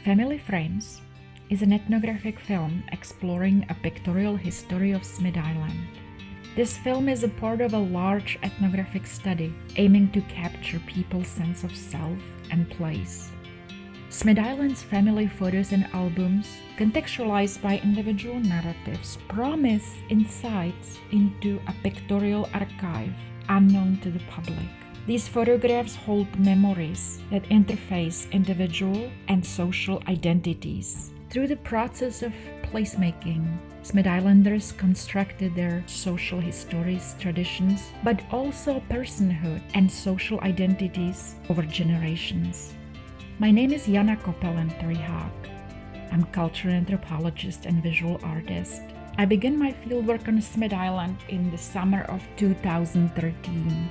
Family Frames is an ethnographic film exploring a pictorial history of Smith Island. This film is a part of a large ethnographic study aiming to capture people's sense of self and place. Smith Island's family photos and albums, contextualized by individual narratives, promise insights into a pictorial archive unknown to the public. These photographs hold memories that interface individual and social identities. Through the process of placemaking, Smith Islanders constructed their social histories, traditions, but also personhood and social identities over generations. My name is Jana Kopelent Rehak. I'm a cultural anthropologist and visual artist. I began my fieldwork on Smith Island in the summer of 2013.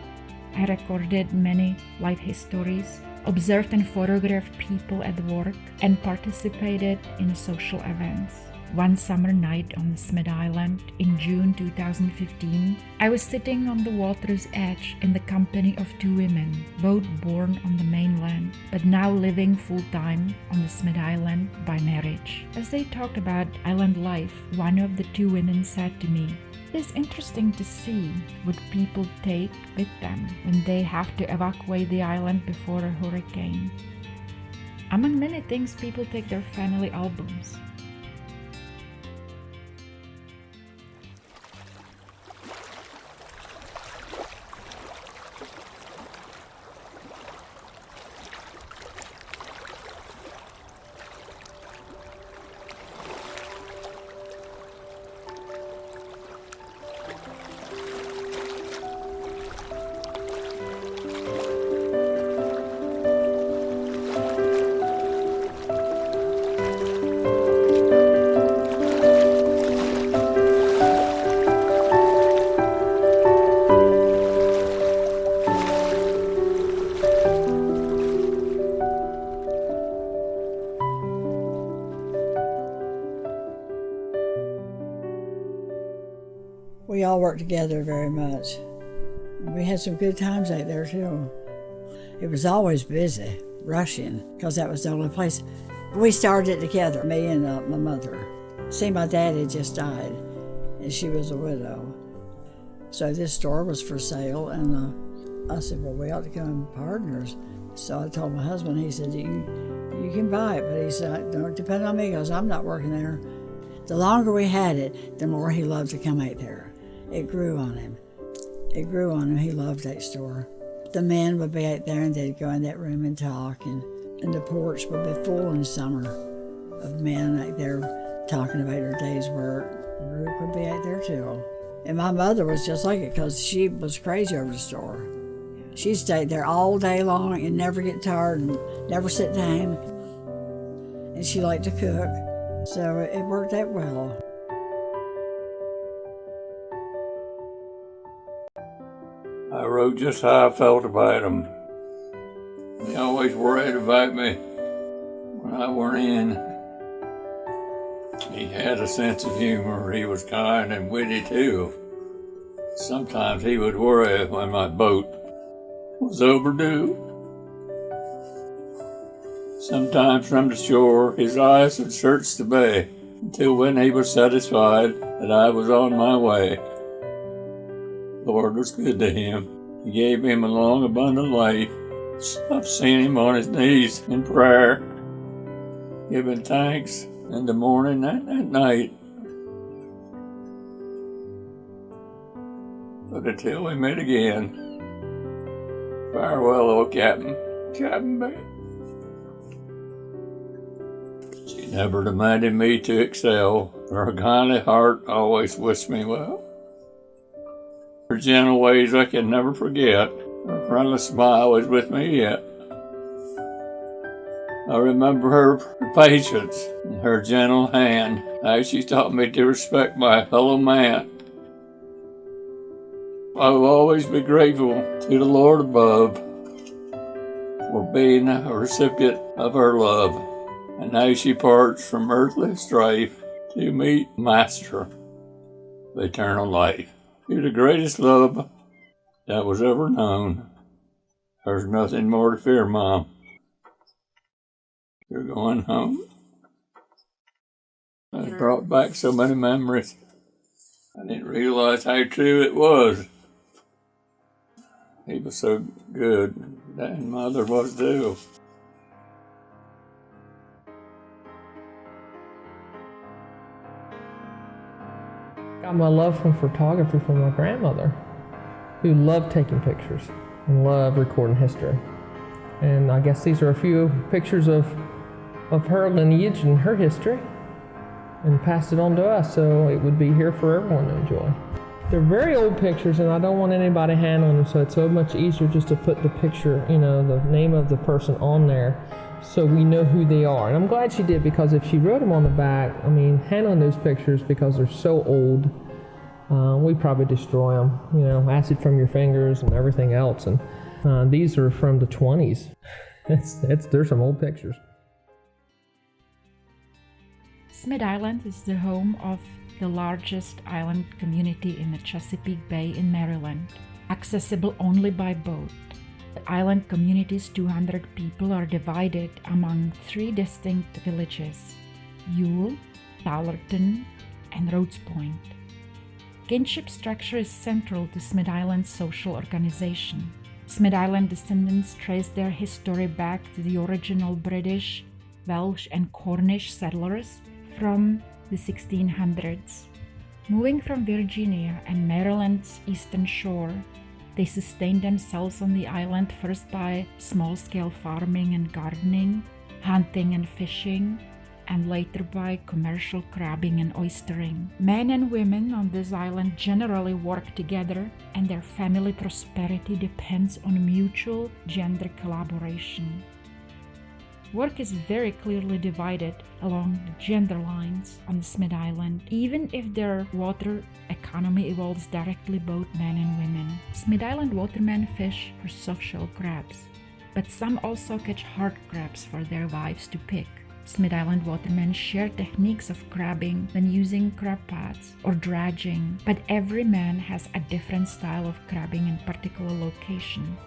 I recorded many life histories, observed and photographed people at work, and participated in social events. One summer night on the Smith Island in June 2015, I was sitting on the water's edge in the company of two women, both born on the mainland, but now living full-time on the Smith Island by marriage. As they talked about island life, one of the two women said to me, "It is interesting to see what people take with them when they have to evacuate the island before a hurricane. Among many things, people take their family albums." We all worked together very much. We had some good times out there too. It was always busy, rushing, because that was the only place. We started it together, me and my mother. See, my dad had just died, and she was a widow. So this store was for sale, and I said, well, we ought to become partners. So I told my husband, he said, you can buy it, but he said, don't depend on me, because I'm not working there. The longer we had it, the more he loved to come out there. It grew on him. It grew on him. He loved that store. The men would be out there and they'd go in that room and talk, and the porch would be full in summer of men out there talking about their day's work. The group would be out there too. And my mother was just like it because she was crazy over the store. She stayed there all day long and never get tired and never sit down. And she liked to cook, so it worked out well. I wrote just how I felt about him. He always worried about me when I weren't in. He had a sense of humor. He was kind and witty too. Sometimes he would worry when my boat was overdue. Sometimes from the shore, his eyes would search the bay until when he was satisfied that I was on my way. The Lord was good to him. He gave him a long, abundant life. I've seen him on his knees in prayer, giving thanks in the morning and at night. But until we meet again, farewell, old Captain Bay. She never demanded me to excel. Her kindly heart always wished me well. Her gentle ways I can never forget. Her friendly smile is with me yet. I remember her patience and her gentle hand, how she taught me to respect my fellow man. I will always be grateful to the Lord above for being a recipient of her love. And now she parts from earthly strife to meet Master of eternal life. You're the greatest love that was ever known. There's nothing more to fear, Mom. You're going home? It brought back so many memories. I didn't realize how true it was. He was so good. Dad and Mother was too. Got my love from photography from my grandmother, who loved taking pictures and loved recording history. And I guess these are a few pictures of her lineage and her history, and passed it on to us, so it would be here for everyone to enjoy. They're very old pictures, and I don't want anybody handling them, so it's so much easier just to put the picture, the name of the person on there, so we know who they are. And I'm glad she did, because if she wrote them on the back, handling those pictures, because they're so old, we'd probably destroy them, acid from your fingers and everything else. And these are from the 20s. There's some old pictures. Smith Island is the home of the largest island community in the Chesapeake Bay in Maryland, accessible only by boat. The island community's 200 people are divided among 3 distinct villages: Yule, Tallerton, and Rhodes Point. Kinship structure is central to Smith Island's social organization. Smith Island descendants trace their history back to the original British, Welsh, and Cornish settlers from the 1600s. Moving from Virginia and Maryland's eastern shore, they sustained themselves on the island first by small-scale farming and gardening, hunting and fishing, and later by commercial crabbing and oystering. Men and women on this island generally work together, and their family prosperity depends on mutual gender collaboration. Work is very clearly divided along the gender lines on the Smith Island, even if their water economy involves directly both men and women. Smith Island watermen fish for soft-shell crabs, but some also catch hard crabs for their wives to pick. Smith Island watermen share techniques of crabbing when using crab pots or dredging, but every man has a different style of crabbing in particular locations.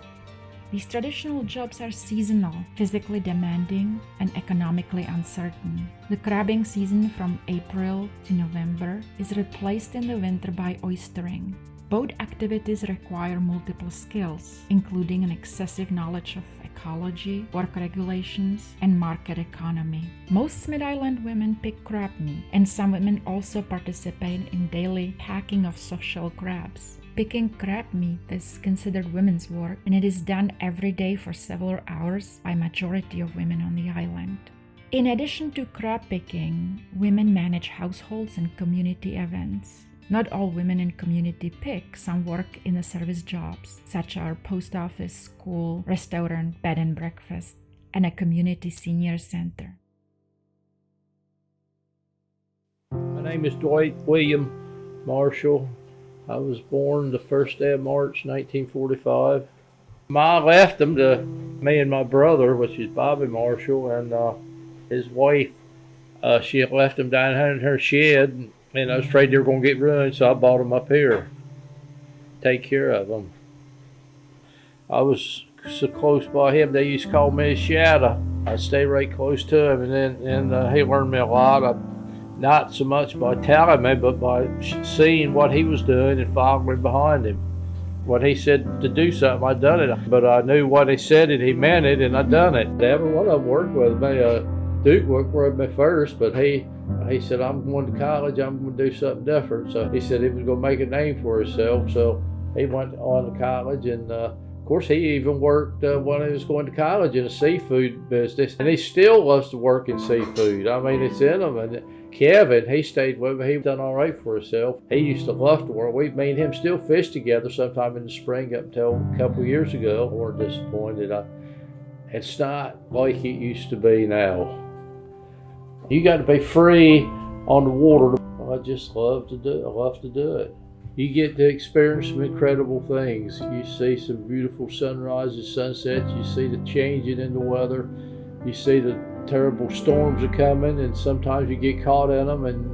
These traditional jobs are seasonal, physically demanding, and economically uncertain. The crabbing season from April to November is replaced in the winter by oystering. Both activities require multiple skills, including an excessive knowledge of ecology, work regulations, and market economy. Most Smith Island women pick crab meat, and some women also participate in daily packing of soft-shell crabs. Picking crab meat is considered women's work, and it is done every day for several hours by majority of women on the island. In addition to crab picking, women manage households and community events. Not all women in community pick. Some work in the service jobs, such as post office, school, restaurant, bed and breakfast, and a community senior center. My name is Dwight William Marshall. I was born the first day of March, 1945. Ma left him to me and my brother, which is Bobby Marshall, and his wife. She had left him down in her shed, and I was afraid they were going to get ruined, so I bought them up here. Take care of them. I was so close by him, they used to call me a shadow. I'd stay right close to him, and he learned me a lot. Not so much by telling me, but by seeing what he was doing and following behind him. When he said to do something, I done it. But I knew what he said and he meant it, and I done it. Every one of them worked with me. Duke worked with me first, but he said, I'm going to college, I'm going to do something different. So he said he was going to make a name for himself. So he went on to college, and of course he even worked when he was going to college in the seafood business. And he still loves to work in seafood. I mean, it's in him. And Kevin, he stayed with me. He done all right for himself. He used to love to work. We, me and him still fish together sometime in the spring up until a couple of years ago. We're disappointed. It's not like it used to be now. You got to be free on the water. I just love to do it. I love to do it. You get to experience some incredible things. You see some beautiful sunrises, sunsets. You see the changing in the weather. You see the terrible storms are coming, and sometimes you get caught in them, and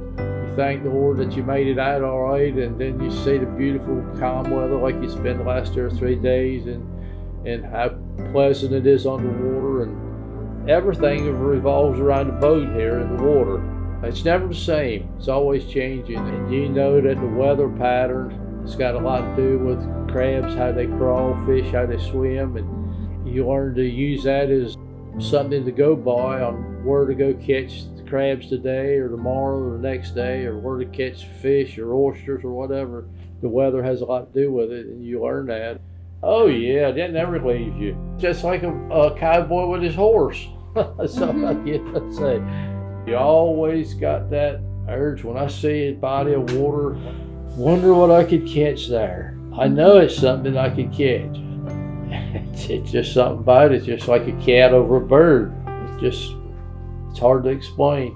you thank the Lord that you made it out all right. And then you see the beautiful calm weather like it's been the last 2 or 3 days, and how pleasant it is on the water. And everything revolves around the boat here in the water. It's never the same. It's always changing. And you know that the weather pattern has got a lot to do with crabs, how they crawl, fish, how they swim. And you learn to use that as something to go by on where to go catch the crabs today or tomorrow or the next day, or where to catch fish or oysters or whatever. The weather has a lot to do with it, and you learn that. Oh yeah, that never leaves you. Just like a cowboy with his horse. So I get to say, you always got that urge. When I see a body of water, wonder what I could catch there. I know it's something I could catch. It's just something about it. It's just like a cat over a bird. It's hard to explain.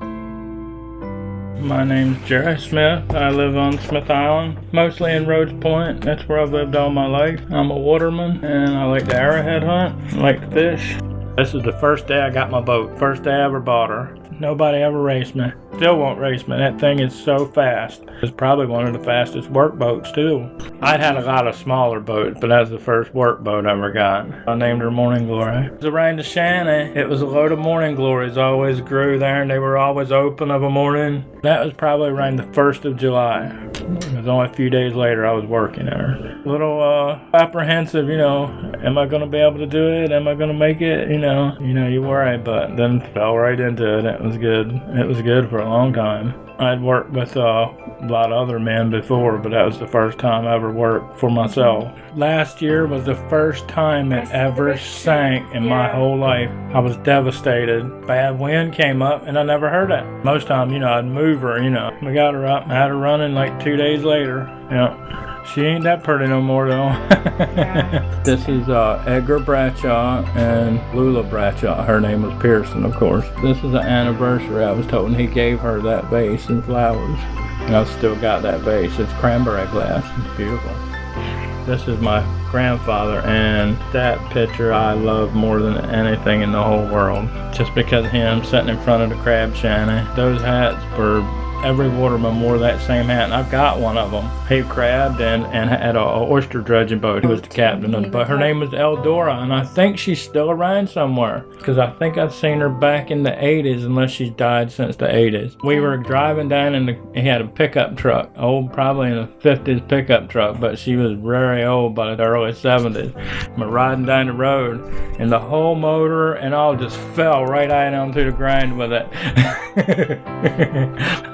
My name's Jerry Smith. I live on Smith Island, mostly in Rhodes Point. That's where I've lived all my life. I'm a waterman, and I like to arrowhead hunt. I like to fish. This is the first day I got my boat. First day I ever bought her. Nobody ever raced me. Still won't race me. That thing is so fast. It's probably one of the fastest work boats too. I'd had a lot of smaller boats, but that was the first work boat I ever got. I named her Morning Glory. It was around the shanty. It was a load of morning glories always grew there, and they were always open of a morning. That was probably around the 1st of July. It was only a few days later I was working her. A little apprehensive, am I going to be able to do it? Am I going to make it? You worry, but then fell right into it. It was good. It was good for a long time. I'd worked with a lot of other men before, but that was the first time I ever worked for myself. Last year was the first time it ever sank in my whole life. I was devastated. Bad wind came up and I never heard it. Most time, I'd move her, We got her up and had her running like 2 days later. Yeah. She ain't that pretty no more though. This is Edgar Bradshaw and Lula Bradshaw. Her name was Pearson, of course. This is an anniversary. I was told, and he gave her that vase and flowers. And I've still got that vase. It's cranberry glass. It's beautiful. This is my grandfather, and that picture I love more than anything in the whole world. Just because of him sitting in front of the crab shanty. Those hats were... Every waterman wore that same hat, and I've got one of them. He crabbed and had an oyster dredging boat. He was the captain of the boat. Her name was Eldora, and I think she's still around somewhere, because I think I've seen her back in the 80s, unless she's died since the 80s. We were driving down, and he had a pickup truck, old, probably in a 50s pickup truck, but she was very old by the early 70s. We're riding down the road, and the whole motor and all just fell right out onto the ground with it.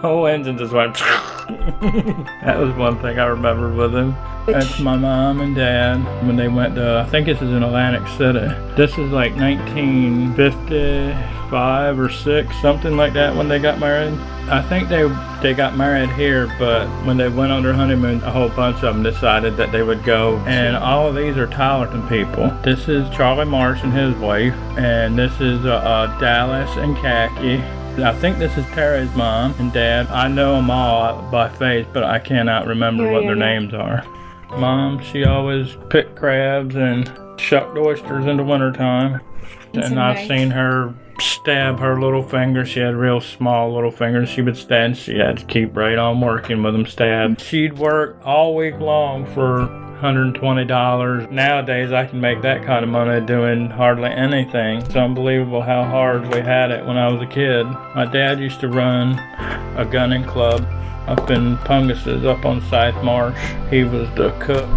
Whole engine just went. That was one thing I remember with him. That's my mom and dad when they went to, I think this is in Atlantic City. This is like 1955 or 6, something like that, when they got married. I think they got married here, but when they went on their honeymoon, a whole bunch of them decided that they would go. And all of these are Tylerton people. This is Charlie Marsh and his wife, and this is Dallas and Khaki. I think this is Terry's mom and dad. I know them all by face, but I cannot remember what their names are. Mom, she always picked crabs and shucked oysters in the wintertime. And I've seen her stab her little finger. She had real small little fingers. She would stab. She had to keep right on working with them stabbed. She'd work all week long for $120. Nowadays, I can make that kind of money doing hardly anything. It's unbelievable how hard we had it when I was a kid. My dad used to run a gunning club up in Punguses, up on South Marsh. He was the cook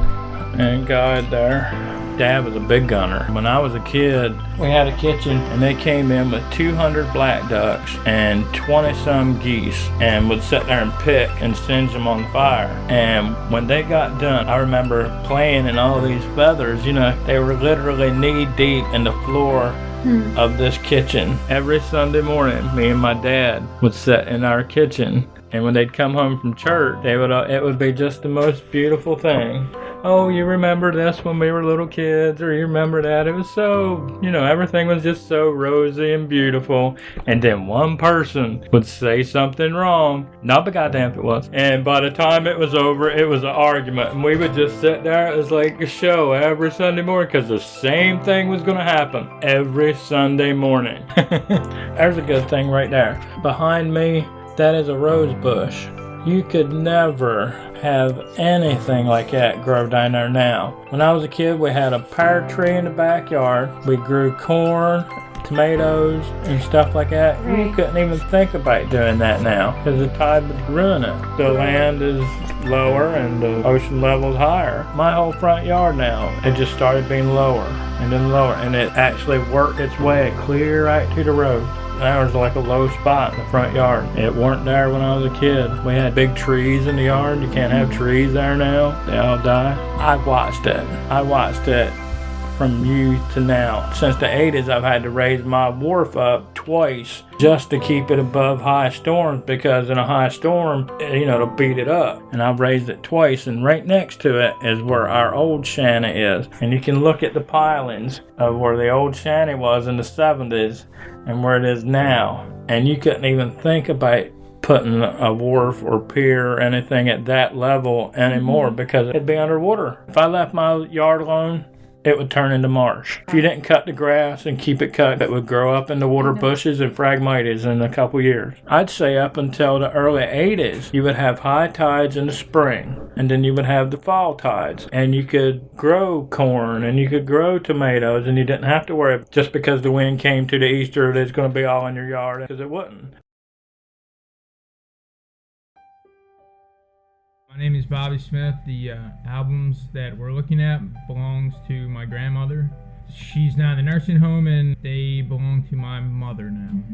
and guide there. Dad was a big gunner. When I was a kid, we had a kitchen, and they came in with 200 black ducks and 20-some geese, and would sit there and pick and singe them on the fire. And when they got done, I remember playing in all these feathers. They were literally knee-deep in the floor of this kitchen. Every Sunday morning, me and my dad would sit in our kitchen, and when they'd come home from church, it would be just the most beautiful thing. Oh, you remember this when we were little kids, or you remember that? It was so, everything was just so rosy and beautiful. And then one person would say something wrong. Not the goddamn it was. And by the time it was over, it was an argument. And we would just sit there. It was like a show every Sunday morning, because the same thing was going to happen every Sunday morning. There's a good thing right there. Behind me, that is a rose bush. You could never have anything like that grow down there now. When I was a kid, we had a pear tree in the backyard. We grew corn tomatoes and stuff like that. Right. You couldn't even think about doing that now because the tide would ruin it. The land is lower and the ocean level is higher. My whole front yard now, it just started being lower and then lower, and it actually worked its way clear right to the road. There was like a low spot in the front yard. It weren't there when I was a kid. We had big trees in the yard. You can't have trees there now. They all die. I watched it from youth to now. Since the 80s, I've had to raise my wharf up twice just to keep it above high storms, because in a high storm, it'll beat it up. And I've raised it twice, and right next to it is where our old shanty is. And you can look at the pilings of where the old shanty was in the 70s and where it is now. And you couldn't even think about putting a wharf or pier or anything at that level anymore because it'd be underwater. If I left my yard alone, it would turn into marsh. If you didn't cut the grass and keep it cut, it would grow up into water bushes and phragmites in a couple years. I'd say up until the early 80s, you would have high tides in the spring, and then you would have the fall tides, and you could grow corn and you could grow tomatoes, and you didn't have to worry just because the wind came to the east or it's going to be all in your yard, because it wouldn't. My name is Bobby Smith. The albums that we're looking at belongs to my grandmother. She's now in the nursing home and they belong to my mother now.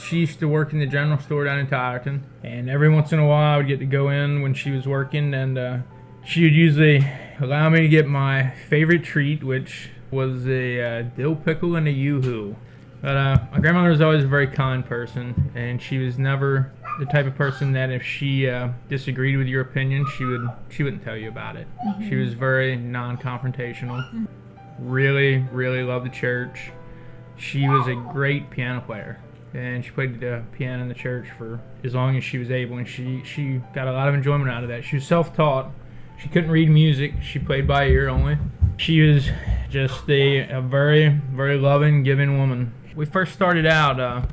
She used to work in the general store down in Tylerton, and every once in a while I would get to go in when she was working, and she would usually allow me to get my favorite treat, which was a dill pickle and a yoo-hoo. But my grandmother was always a very kind person, and she was never the type of person that if she disagreed with your opinion, she wouldn't tell you about it. Mm-hmm. She was very non-confrontational. Mm-hmm. Really loved the church. She was a great piano player, and she played the piano in the church for as long as she was able, and she got a lot of enjoyment out of that. She was self-taught. She couldn't read music. She played by ear only. She was just a very loving, giving woman. We first started out,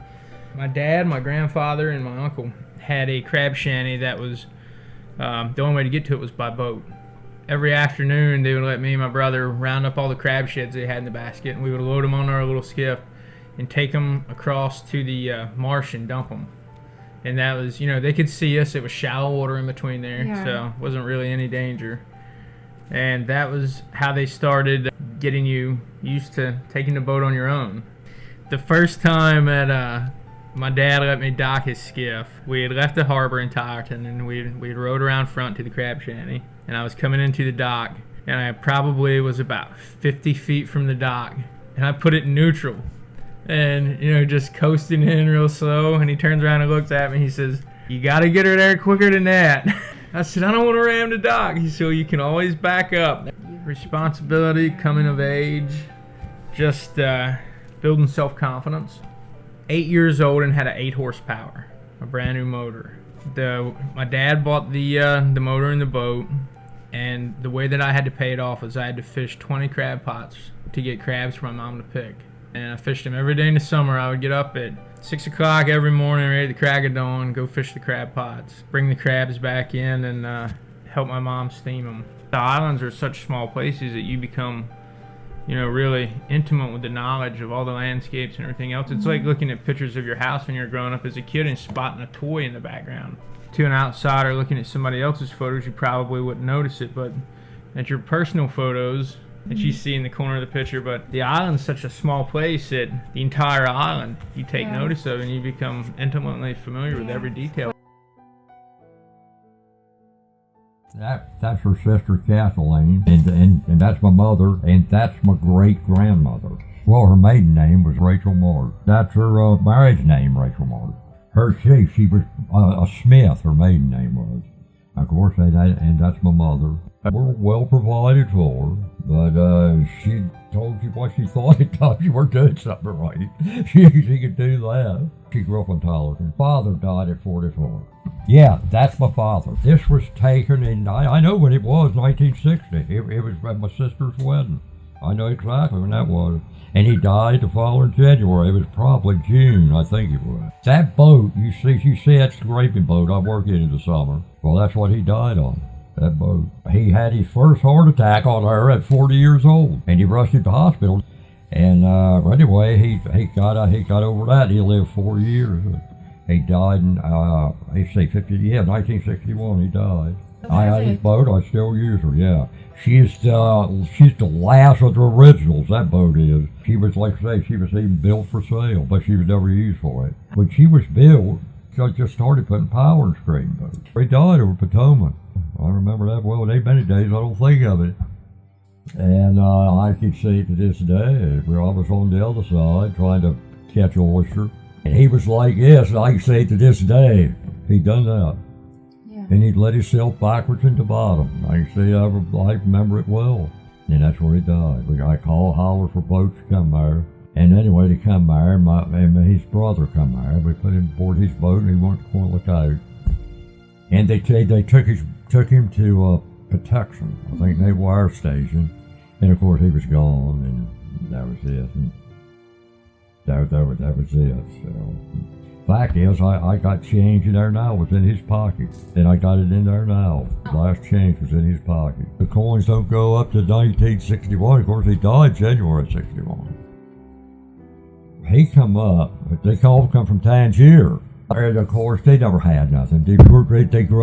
my dad, my grandfather, and my uncle had a crab shanty that was, the only way to get to it was by boat. Every afternoon, they would let me and my brother round up all the crab sheds they had in the basket, and we would load them on our little skiff and take them across to the marsh and dump them. And that was, they could see us. It was shallow water in between there, so it wasn't really any danger. And that was how they started getting you used to taking the boat on your own. The first time that my dad let me dock his skiff, we had left the harbor in Tylerton, and we'd rowed around front to the crab shanty, and I was coming into the dock, and I probably was about 50 feet from the dock, and I put it in neutral, and just coasting in real slow, and he turns around and looks at me, he says, "You gotta get her there quicker than that." I said, "I don't want to ram the dock." He said, "You can always back up." Responsibility, coming of age, just building self-confidence. 8 years old and had an 8 horsepower, a brand new motor. My dad bought the motor in the boat, and the way that I had to pay it off was I had to fish 20 crab pots to get crabs for my mom to pick. And I fished them every day in the summer. I would get up at 6 o'clock every morning, ready at the crack of dawn, go fish the crab pots, bring the crabs back in, and help my mom steam them. The islands are such small places that you become really intimate with the knowledge of all the landscapes and everything else. It's like looking at pictures of your house when you're growing up as a kid and spotting a toy in the background. To an outsider looking at somebody else's photos, you probably wouldn't notice it, but at your personal photos that you see in the corner of the picture. But the island's such a small place that the entire island you take notice of, and you become intimately familiar with every detail. That's her sister Kathleen, and that's my mother, and that's my great-grandmother. Well, her maiden name was Rachel Moore. That's her marriage name, Rachel Moore. She was a Smith, her maiden name was. Of course, and that's my mother. We're well provided for, but she told you what she thought it thought you were doing something right. She could do that. She grew up in Tylerton. Father died at 44. Yeah, that's my father. This was taken in, I know when it was, 1960. It was at my sister's wedding. I know exactly when that was. And he died the following January. It was probably June, I think it was. That boat, you see that's the graving boat I work in the summer. Well, that's what he died on, that boat. He had his first heart attack on her at 40 years old, and he rushed him to the hospital. And anyway, he got over that. He lived 4 years. He died in 1961. He died. I had his boat. I still use her. Yeah, she's the last of the originals. That boat is. She was, like I say, she was even built for sale, but she was never used for it. When she was built, I just started putting power in screen boats. He died over Potomac. I remember that well. There ain't many days I don't think of it. And I can see to this day where I was on the other side trying to catch an oyster, and he was like this. And I can say to this day he done that. And he'd let himself backwards into bottom. I can see, I remember it well. And that's where he died. I called, holler for boats to come there. And anyway, they come there, and his brother come there. We put him aboard his boat, and he went to Point Lookout. And they took him to protection, I think Naval Air Station. And of course, he was gone, and that was it. And that was it. So. Fact is, I got change in there now. It was in his pocket. And I got it in there now. Last change was in his pocket. The coins don't go up to 1961. Of course, he died January 61. He come up, they all come from Tangier. And of course, they never had nothing. They grew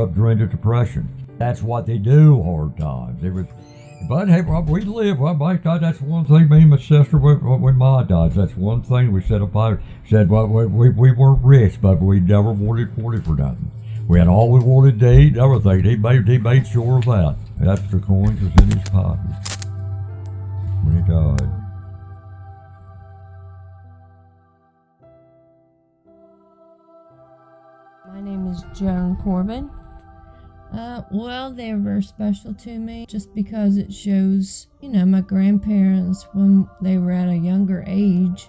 up during the Depression. That's what they do, hard times. But hey, we live. Well, my God, that's one thing. Me and my sister, when Ma died, that's one thing we said about. Said, well, we weren't rich, but we never wanted for nothing. We had all we wanted to eat, everything. He made sure of that. And that's the coins was in his pocket when he died. My name is Joan Corbin. Well, they're very special to me just because it shows, my grandparents when they were at a younger age,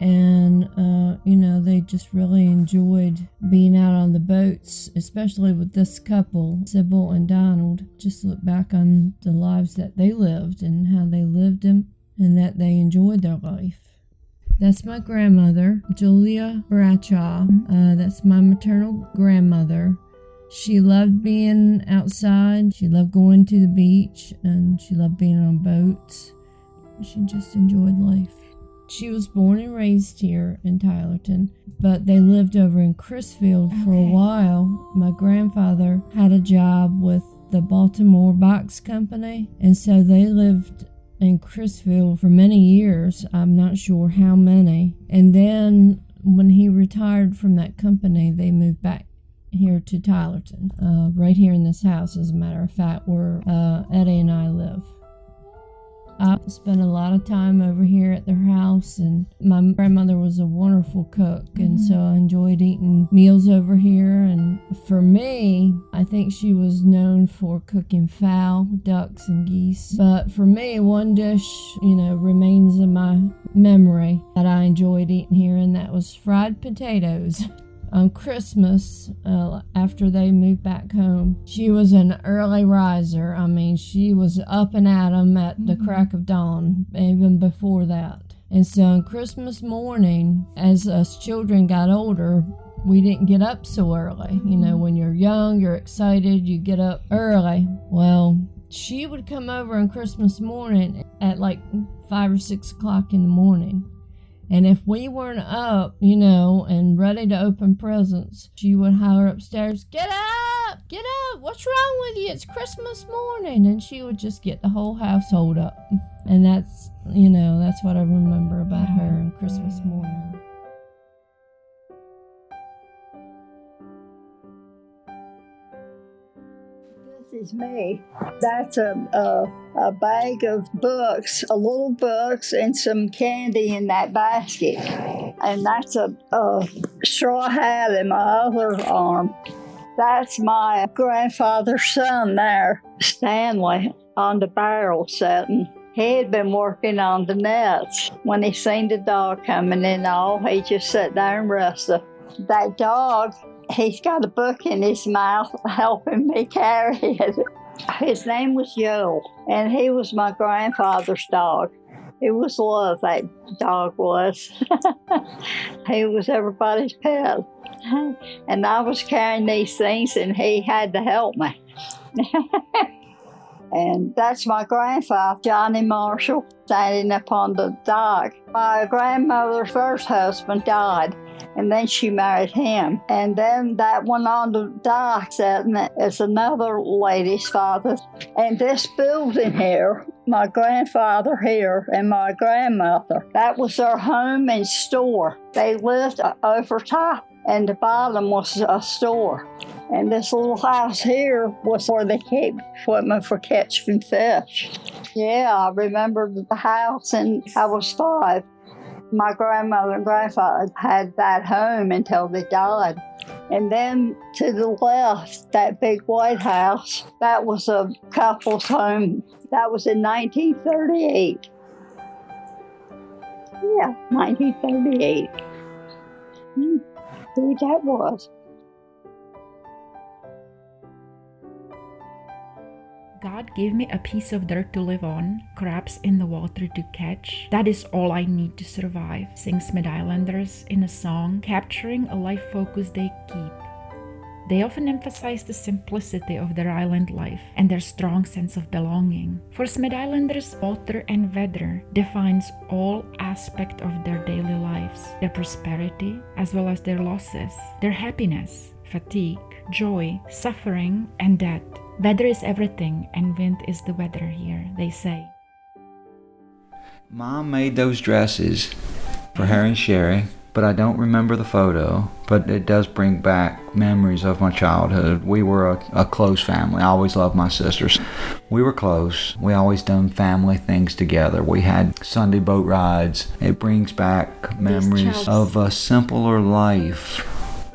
and, they just really enjoyed being out on the boats, especially with this couple, Sybil and Donald. Just look back on the lives that they lived and how they lived them and that they enjoyed their life. That's my grandmother, Julia Bradshaw. That's my maternal grandmother. She loved being outside. She loved going to the beach, and she loved being on boats. She just enjoyed life. She was born and raised here in Tylerton, but they lived over in Crisfield for a while. My grandfather had a job with the Baltimore Box Company, and so they lived in Crisfield for many years. I'm not sure how many. And then when he retired from that company, they moved back here to Tylerton, right here in this house, as a matter of fact, where Eddie and I live. I spent a lot of time over here at their house, and my grandmother was a wonderful cook, and so I enjoyed eating meals over here. And for me, I think she was known for cooking fowl, ducks, and geese. But for me, one dish, remains in my memory that I enjoyed eating here, and that was fried potatoes. On Christmas, after they moved back home, she was an early riser. I mean, she was up and at 'em at the crack of dawn, even before that. And so on Christmas morning, as us children got older, we didn't get up so early. When you're young, you're excited, you get up early. Well, she would come over on Christmas morning at like 5 or 6 o'clock in the morning. And if we weren't up, and ready to open presents, she would holler upstairs, "Get up! Get up! What's wrong with you? It's Christmas morning!" And she would just get the whole household up. And that's what I remember about her on Christmas morning. This is me. That's a bag of books, a little books, and some candy in that basket. And that's a straw hat in my other arm. That's my grandfather's son there, Stanley, on the barrel setting. He had been working on the nets. When he seen the dog coming in, he just sat there and rested. That dog, he's got a book in his mouth helping me carry it. His name was Joe, and he was my grandfather's dog. It was love, that dog was. He was everybody's pet. And I was carrying these things, and he had to help me. And that's my grandfather, Johnny Marshall, standing up on the dock. My grandmother's first husband died, and then she married him. And then that one on the dock is another lady's father. And this building here, my grandfather here and my grandmother, that was their home and store. They lived over top, and the bottom was a store. And this little house here was where they kept equipment for catching fish. Yeah, I remember the house, and I was 5. My grandmother and grandfather had that home until they died. And then to the left, that big white house, that was a couple's home. That was in 1938. Yeah, 1938. Who that was. God gave me a piece of dirt to live on, crabs in the water to catch. That is all I need to survive, sing Smith Islanders in a song, capturing a life focus they keep. They often emphasize the simplicity of their island life and their strong sense of belonging. For Smith Islanders, water and weather defines all aspects of their daily lives, their prosperity as well as their losses, their happiness, fatigue, joy, suffering, and death. Weather is everything, and wind is the weather here, they say. Mom made those dresses for her and Sherry, but I don't remember the photo, but it does bring back memories of my childhood. We were a close family. I always loved my sisters. We were close. We always done family things together. We had Sunday boat rides. It brings back memories of a simpler life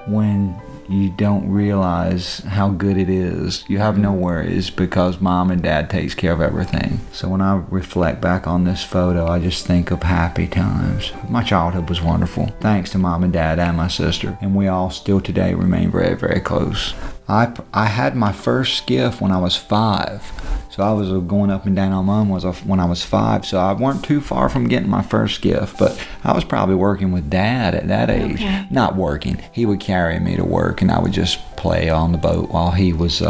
when you don't realize how good it is. You have no worries because Mom and Dad takes care of everything. So when I reflect back on this photo, I just think of happy times. My childhood was wonderful, thanks to Mom and Dad and my sister, and we all still today remain very, very close. I had my first skiff when I was 5. So I was going up and down on Mom when I was 5, so I weren't too far from getting my first gift, but I was probably working with Dad at that age. Okay. Not working. He would carry me to work, and I would just play on the boat while he was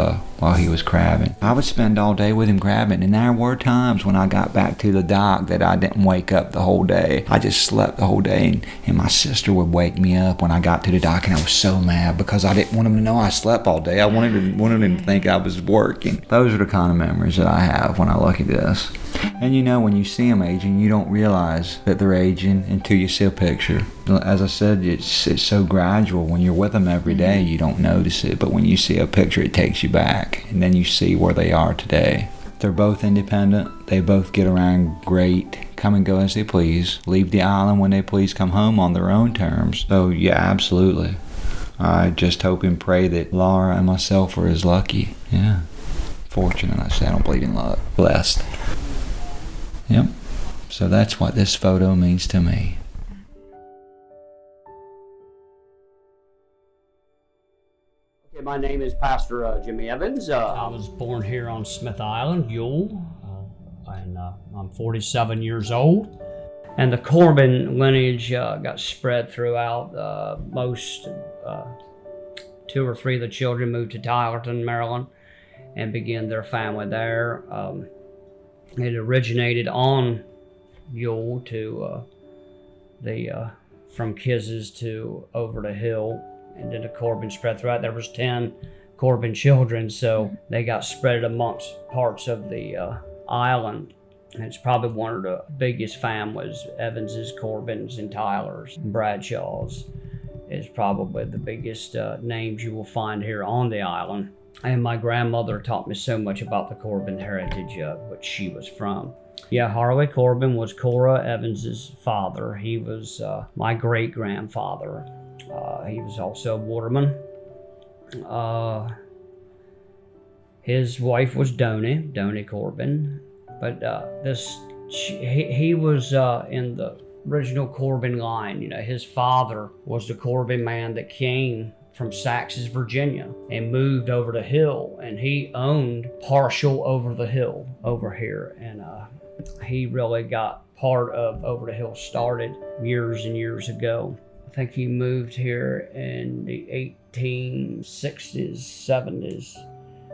crabbing. I would spend all day with him crabbing, and there were times when I got back to the dock that I didn't wake up the whole day. I just slept the whole day, and my sister would wake me up when I got to the dock, and I was so mad because I didn't want him to know I slept all day. I wanted him to think I was working. Those are the kind of memories that I have when I look at this. And you know, when you see them aging, you don't realize that they're aging until you see a picture. As I said, it's so gradual. When you're with them every day, you don't notice it. But when you see a picture, it takes you back. And then you see where they are today. They're both independent. They both get around great, come and go as they please, leave the island when they please, come home on their own terms. So yeah, absolutely. I just hope and pray that Laura and myself are as lucky. Yeah. Fortunate, I say. I don't believe in luck. Blessed. Yep. So that's what this photo means to me. Okay, my name is Pastor Jimmy Evans. I was born here on Smith Island, Yule, and I'm 47 years old. And the Corbin lineage got spread throughout. Most 2 or 3 of the children moved to Tylerton, Maryland, and began their family there. It originated on Yule to from Kiz's to over the hill, and then the Corbin spread throughout. There was 10 Corbin children, so they got spread amongst parts of the island. And it's probably one of the biggest families. Evanses, Corbins, and Tylers, and Bradshaws is probably the biggest names you will find here on the island. And my grandmother taught me so much about the Corbin heritage, which she was from. Yeah, Harley Corbin was Cora Evans's father. He was my great-grandfather. He was also a waterman. His wife was Donnie Corbin. But he was in the original Corbin line. You know, his father was the Corbin man that came from Saxes, Virginia, and moved over the hill, and he owned partial over the hill over here, and he really got part of Over the Hill started years and years ago. I think he moved here in the 1860s, 70s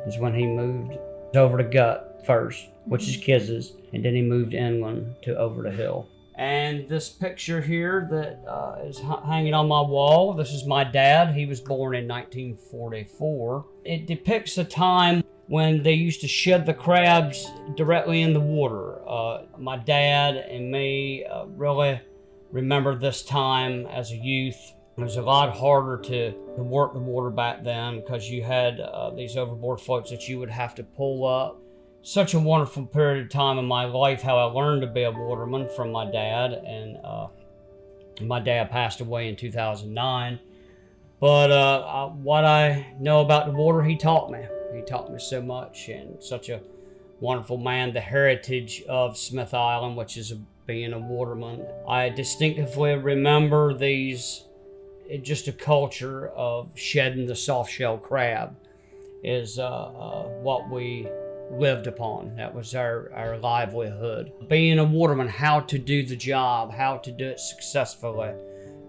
is when he moved over to Gut first, which is Kiz's, and then he moved inland to over the hill. And this picture here that is hanging on my wall, this is my dad. He was born in 1944. It depicts a time when they used to shed the crabs directly in the water. My dad and me really remember this time as a youth. It was a lot harder to work the water back then because you had these overboard floats that you would have to pull up. Such a wonderful period of time in my life, how I learned to be a waterman from my dad. And my dad passed away in 2009. But what I know about the water, he taught me. He taught me so much, and such a wonderful man. The heritage of Smith Island, which is being a waterman. I distinctively remember just a culture of shedding the soft-shell crab is what we lived upon. That was our livelihood. Being a waterman, how to do the job, how to do it successfully,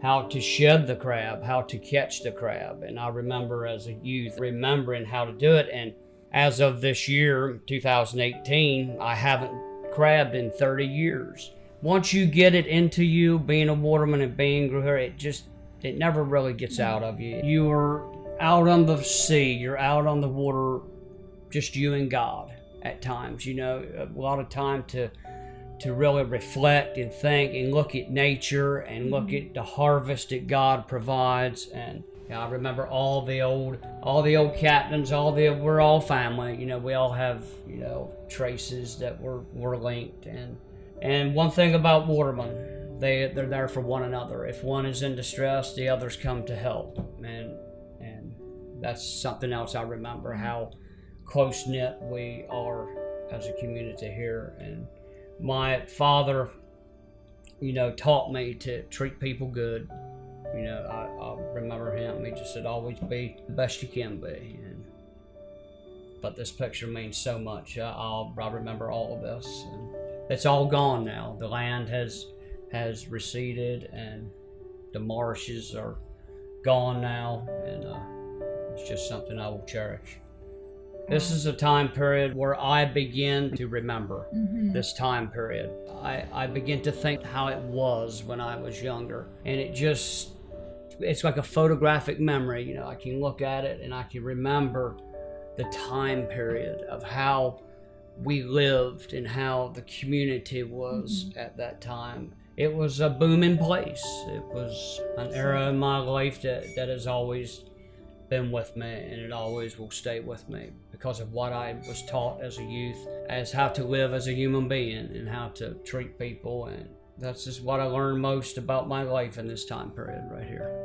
how to shed the crab, how to catch the crab. And I remember as a youth remembering how to do it. And as of this year, 2018, I haven't crabbed in 30 years. Once you get it into you, being a waterman and being here, it never really gets out of you. You're out on the sea, you're out on the water, just you and God at times, a lot of time to really reflect and think and look at nature and look at the harvest that God provides. And I remember all the old captains, we're all family, we all have, traces that we're linked. And one thing about watermen, they're there for one another. If one is in distress, the others come to help. And that's something else I remember, how close-knit we are as a community here. And my father, taught me to treat people good. I remember him. He just said, always be the best you can be. But this picture means so much. I remember all of this. And it's all gone now. The land has receded, and the marshes are gone now. And it's just something I will cherish. This is a time period where I begin to remember this time period. I begin to think how it was when I was younger. And it's like a photographic memory. I can look at it and I can remember the time period of how we lived and how the community was at that time. It was a booming place. It was an era in my life that has always been with me, and it always will stay with me because of what I was taught as a youth, as how to live as a human being and how to treat people. And that's just what I learned most about my life in this time period right here.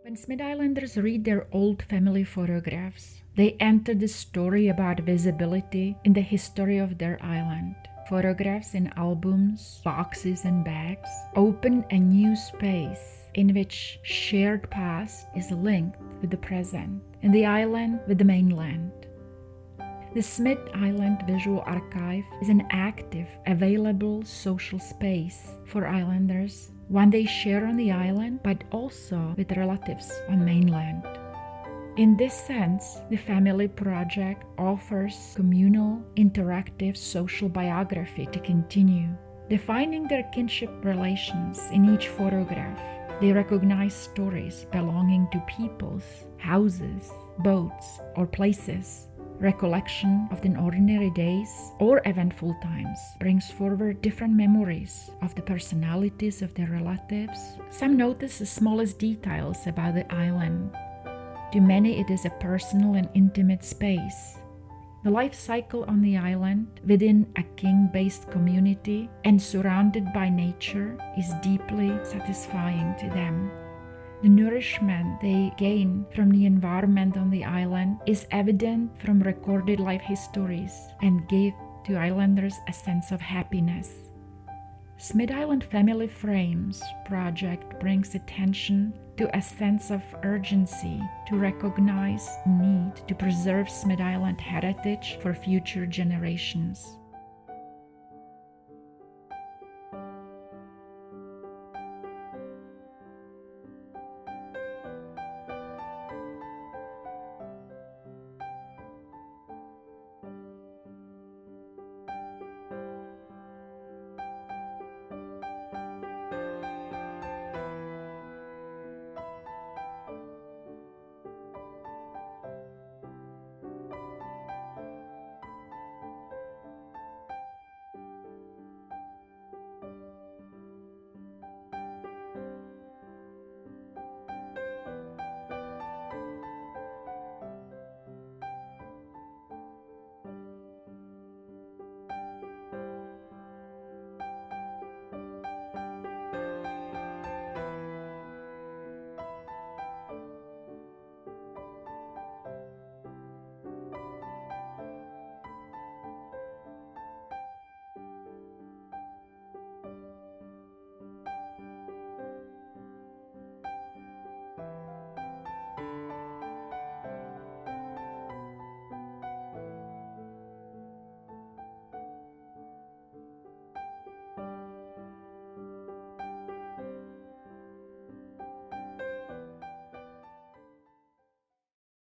When Smith Islanders read their old family photographs, they enter the story about visibility in the history of their island. Photographs in albums, boxes, and bags open a new space in which shared past is linked with the present and the island with the mainland. The Smith Island Visual Archive is an active, available social space for islanders, one they share on the island but also with relatives on mainland. In this sense, the Family Project offers communal, interactive social biography to continue. Defining their kinship relations in each photograph, they recognize stories belonging to peoples, houses, boats, or places. Recollection of the ordinary days or eventful times brings forward different memories of the personalities of their relatives. Some notice the smallest details about the island. To many, it is a personal and intimate space. The life cycle on the island, within a king-based community and surrounded by nature, is deeply satisfying to them. The nourishment they gain from the environment on the island is evident from recorded life histories and give to islanders a sense of happiness. Smith Island Family Frames project brings attention to a sense of urgency to recognize need to preserve Smith Island heritage for future generations.